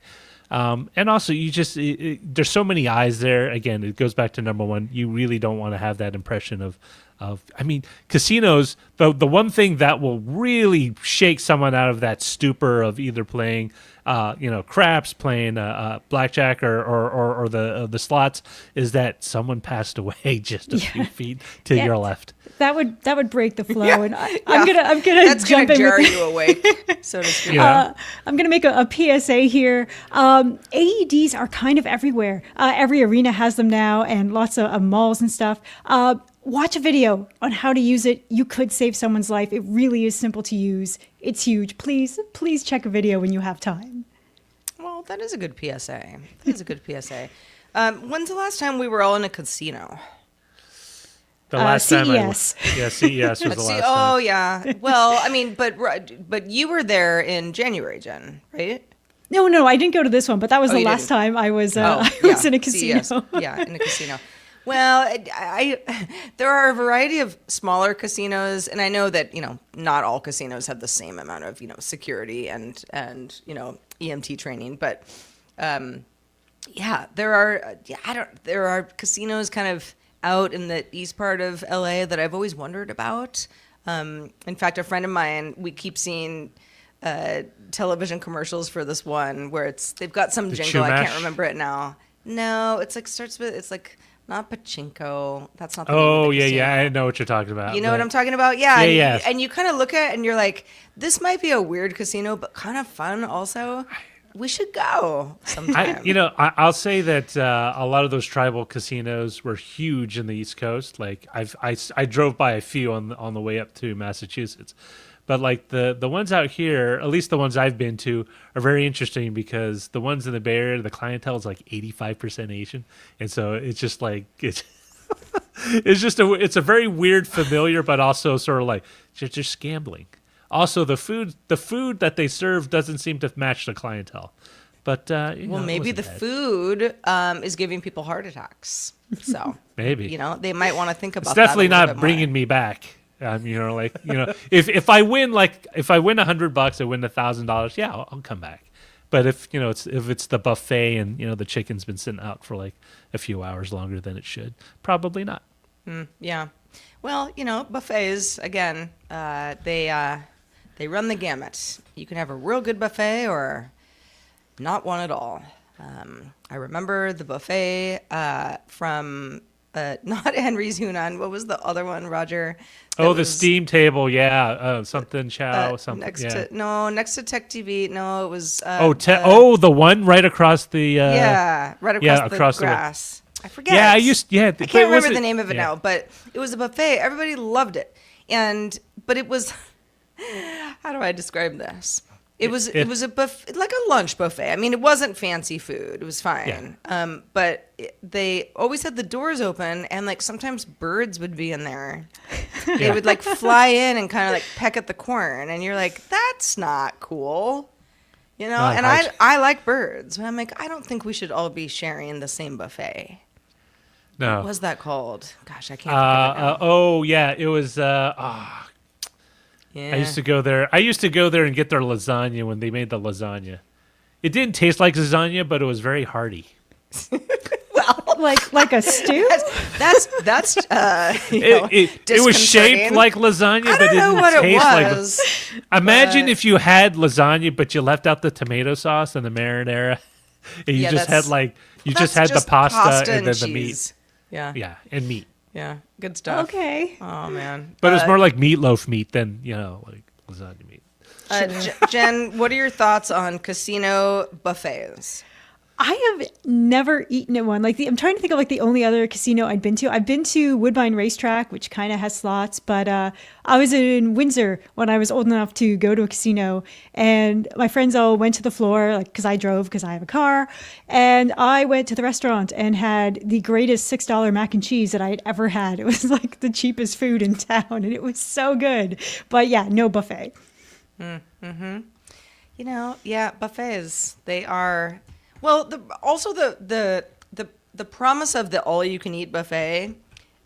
And also, you just there's so many eyes there. Again, it goes back to number one. You really don't want to have that impression of. I mean, casinos. The one thing that will really shake someone out of that stupor of either playing, craps, playing blackjack, or the slots, is that someone passed away just a few feet to your left. That would break the flow, and I'm gonna That's jump gonna in jar with you awake, so to speak. Yeah. I'm going to make a PSA here. AEDs are kind of everywhere. Every arena has them now, and lots of malls and stuff. Watch a video on how to use it. You could save someone's life. It really is simple to use. It's huge. Please check a video when you have time. Well, that is a good PSA. That is a good PSA. When's the last time we were all in a casino? The last time CES. CES was the last time. Oh, yeah. Well, I mean, but you were there in January, Jen, right? No, I didn't go to this one, but that was the you last didn't. time I was in a casino. CES. Yeah, in a casino. Well, there are a variety of smaller casinos, and I know that not all casinos have the same amount of security and EMT training, but there are casinos kind of out in the east part of LA that I've always wondered about. In fact, a friend of mine, we keep seeing television commercials for this one where they've got some jingle. I can't remember it now. No, it's like not pachinko. That's not the name of the casino. I know what you're talking about. You know what I'm talking about? Yeah. Yeah, and you kind of look at it and you're like, this might be a weird casino, but kind of fun also. We should go sometime. I'll say that a lot of those tribal casinos were huge in the East Coast. Like I drove by a few on the way up to Massachusetts, but like the ones out here, at least the ones I've been to, are very interesting because the ones in the Bay Area, the clientele is like 85% Asian, and so it's just like it's it's a very weird, familiar, but also sort of like just gambling. Also, the food that they serve doesn't seem to match the clientele. But maybe the food is giving people heart attacks. So maybe they might want to think about. It's definitely that not bringing me back. If I win $100, I win $1,000. Yeah, I'll come back. But if it's the buffet and the chicken's been sitting out for like a few hours longer than it should, probably not. Yeah. Well, buffets again. They run the gamut. You can have a real good buffet or not one at all. I remember the buffet from not Henry's Hunan. What was the other one, Roger? The steam table. Yeah. Something chow. Something. Next to Tech TV. No, it was. The one right across the. Right across the grass. I forget. Yeah, I can't remember the name of it now, but it was a buffet. Everybody loved it, but it was. How do I describe this? It was a buffet, like a lunch buffet. I mean, it wasn't fancy food. It was fine. Yeah. But they always had the doors open, and like sometimes birds would be in there. They would like fly in and kind of like peck at the corn, and you're like, that's not cool. And I like birds. But I'm like, I don't think we should all be sharing the same buffet. No. What was that called? Gosh, I can't think of it now. It was. Yeah. I used to go there and get their lasagna when they made the lasagna. It didn't taste like lasagna, but it was very hearty. Well, like a stew. It was shaped like lasagna, but it didn't taste like lasagna. Imagine if you had lasagna, but you left out the tomato sauce and the marinara, and you just had the pasta and then the meat. Yeah, and meat. Yeah, good stuff. Okay. Oh man, but it's more like meatloaf meat than like lasagna meat. Jen, what are your thoughts on casino buffets? I have never eaten at one. I'm trying to think of like the only other casino I'd been to. I've been to Woodbine Racetrack, which kind of has slots, but I was in Windsor when I was old enough to go to a casino, and my friends all went to the floor, because I drove because I have a car, and I went to the restaurant and had the greatest $6 mac and cheese that I had ever had. It was like the cheapest food in town, and it was so good. But yeah, no buffet. Mm-hmm. Buffets, they are. Well, the promise of the all-you-can-eat buffet.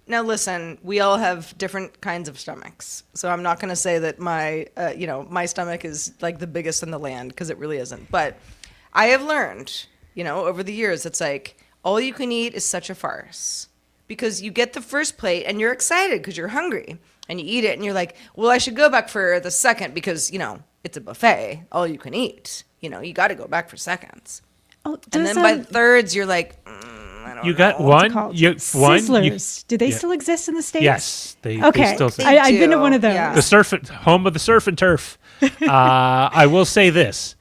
Now, listen, we all have different kinds of stomachs, so I'm not going to say that my stomach is like the biggest in the land because it really isn't. But I have learned over the years, it's like all you can eat is such a farce because you get the first plate and you're excited because you're hungry and you eat it and you're like, well, I should go back for the second because, it's a buffet, all you can eat. You got to go back for seconds. Oh, And then by thirds, you're like, I don't You know. got What's it one. called? Sizzlers. Do they yeah. still exist in the States? Yes, they Okay. still. I've been to one of those. Yeah. Home of the surf and turf. I will say this: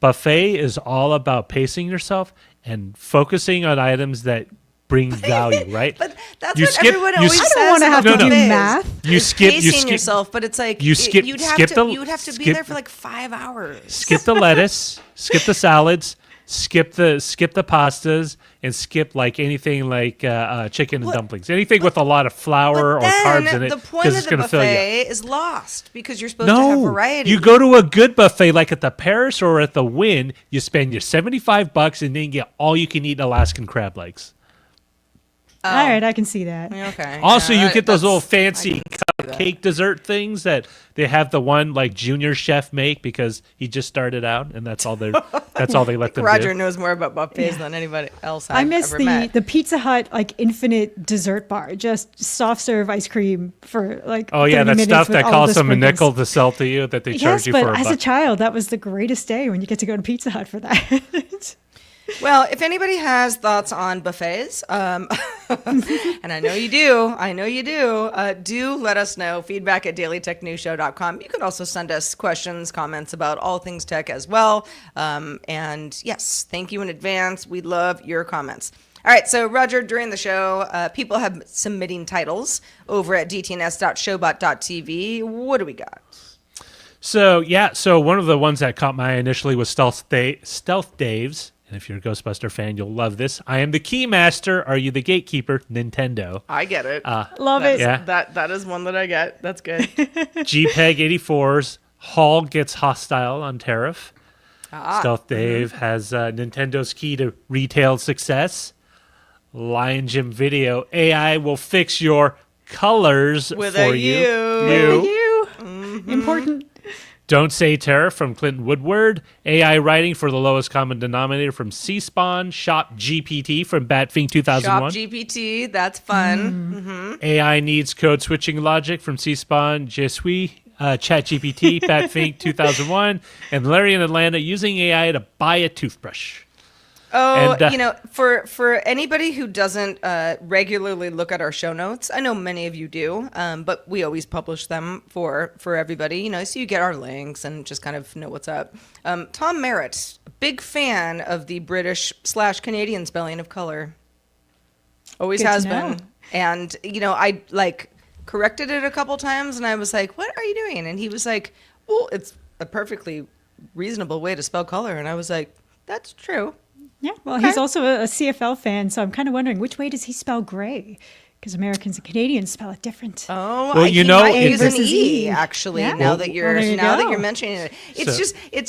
buffet is all about pacing yourself and focusing on items that bring value, right? But that's You what skip- everyone you always s- says. I don't want to have about to do buffets. math. You It's skip. You pacing skip. yourself, but it's like you skip- you'd have skip to the- you'd have to be skip- there for like 5 hours. Skip the lettuce. Skip the salads. Skip the pastas and skip like anything like chicken and Well, dumplings. Anything with a lot of flour or But then carbs in it the point because of it's the going to fill you. buffet is lost because you're supposed to have No, variety. you go to a good buffet like at the Paris or at the Wynn. You spend your $75 and then you get all you can eat Alaskan crab legs. All right, I can see that. Okay. Also, Yeah, you get those that's- little fancy I can see that. cupcake dessert things that they have the one like junior chef make because he just started out and that's all they let them Roger do. knows more about buffets than anybody else I I've miss ever met. the Pizza Hut like infinite dessert bar, just soft serve ice cream for like. Oh yeah, 30 that minutes stuff with that all costs the them a sprinkles. nickel to sell to you that they charge Yes, you but for a as a buck. child, that was the greatest day when you get to go to Pizza Hut for that. Well, if anybody has thoughts on buffets, and I know you do let us know. Feedback at dailytechnewsshow.com. You can also send us questions, comments about all things tech as well. And yes, thank you in advance. We love your comments. All right, so Roger, during the show, people have submitting titles over at dtns.showbot.tv. What do we got? So one of the ones that caught my eye initially was Stealth Dave's. And if you're a Ghostbuster fan, you'll love this. I am the Keymaster. Are you the gatekeeper? Nintendo. I get it. Love it. Yeah. That is one that I get. That's good. JPEG 84's Hall gets hostile on tariff. Stealth Dave has Nintendo's key to retail success. Lion Jim Video AI will fix your colors With for a you. U. You. Mm-hmm. Important. Don't Say Tariff from Clinton Woodward. AI writing for the lowest common denominator from C-Spawn. ShopGPT from Batfink 2001. ShopGPT, that's fun. AI needs code switching logic from C-Spawn. Je suis ChatGPT, Batfink 2001. And Larry in Atlanta using AI to buy a toothbrush. Oh, And, for anybody who doesn't regularly look at our show notes, I know many of you do, but we always publish them for everybody, so you get our links and just kind of know what's up. Tom Merritt, big fan of the British/Canadian spelling of color. Always Good to has know. been. And, I corrected it a couple times and I was like, what are you doing? And he was like, well, it's a perfectly reasonable way to spell color. And I was like, that's true. Yeah, well, he's also a CFL fan, so I'm kind of wondering which way does he spell gray? Because Americans and Canadians spell it different. Oh, Well, he know, might it- use an versus E E. actually. Yeah. Now Well, that you're there you go. mentioning it, it's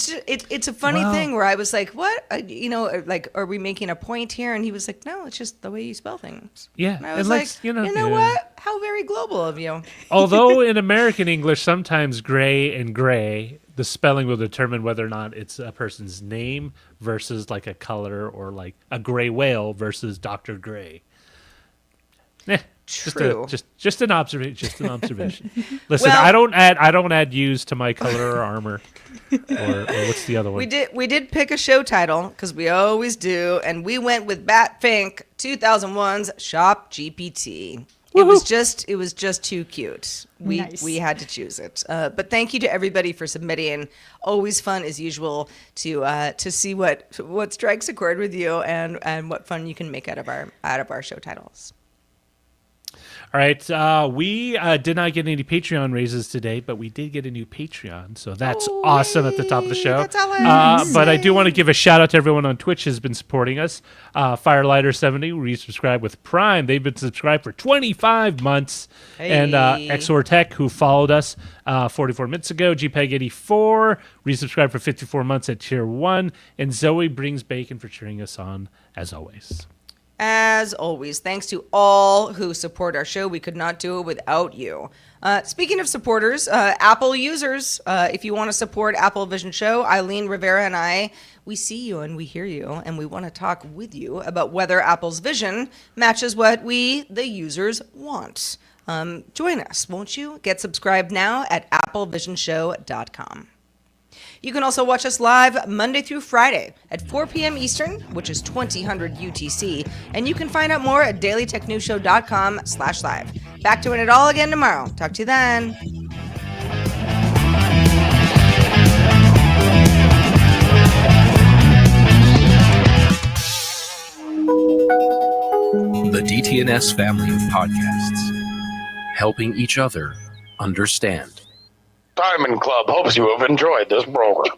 So- it's a funny thing where I was like, what, are we making a point here? And he was like, no, it's just the way you spell things. Yeah, And I was and like, you know, yeah. what? How very global of you. Although in American English, sometimes gray and gray, the spelling will determine whether or not it's a person's name versus like a color or like a gray whale versus Dr. Gray. True. Just an observation. Just an observation. Listen, Well- I don't add U's to my color or armor. or what's the other one? We did pick a show title because we always do, and we went with Batfink 2001's ShopGPT. It was just too cute. Nice. We had to choose it. But thank you to everybody for submitting. Always fun as usual to see what strikes a chord with you and what fun you can make out of our show titles. All right. We did not get any Patreon raises today, but we did get a new Patreon. So that's awesome at the top of the show. That's all I But I do want to give a shout out to everyone on Twitch who's been supporting us. Firelighter70, resubscribed with Prime. They've been subscribed for 25 months. And Exor Tech, who followed us 44 minutes ago. JPEG84, resubscribed for 54 months at Tier 1. And Zoe Brings Bacon for cheering us on, as always. As always, thanks to all who support our show. We could not do it without you. Speaking of supporters, Apple users, if you want to support Apple Vision Show, Eileen Rivera and I, we see you and we hear you, and we want to talk with you about whether Apple's vision matches what we, the users, want. Join us, won't you? Get subscribed now at applevisionshow.com. You can also watch us live Monday through Friday at 4 p.m. Eastern, which is 2000 UTC, and you can find out more at dailytechnewsshow.com/live. Back doing it all again tomorrow. Talk to you then. The DTNS family of podcasts, helping each other understand. Diamond Club hopes you have enjoyed this program.